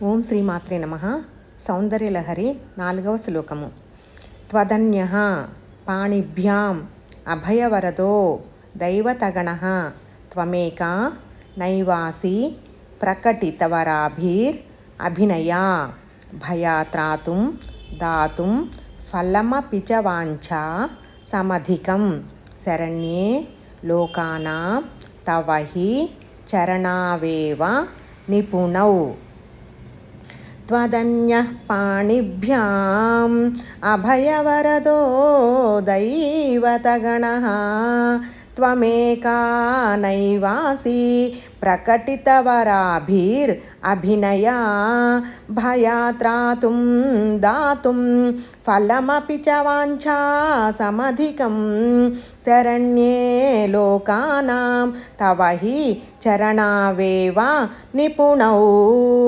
ఓం శ్రీమాత్రే నమః. సౌందర్యలహరి 4వ శ్లోకము. త్వదన్యః పాణిభ్యాం అభయవరదో దైవతగణః త్వమేకా నైవాసి ప్రకటితవరాభిర్ అభినయా భయాత్రాతుం దాతుం ఫలమపి చ వాంఛా సమధికం శరణ్యే లోకానాం తవ హి చరణావేవ నిపుణౌ. త్వదన్యః పాణిభ్యాం అభయవరదో దైవతగణః త్వమేకా నైవాసి ప్రకటితవరాభిర్ అభినయా భయాత్రాతుం దాతుం ఫలమపి చ వాంఛా సమధికం శరణ్యే లోకానాం తవ హి చరణావేవ నిపుణౌ.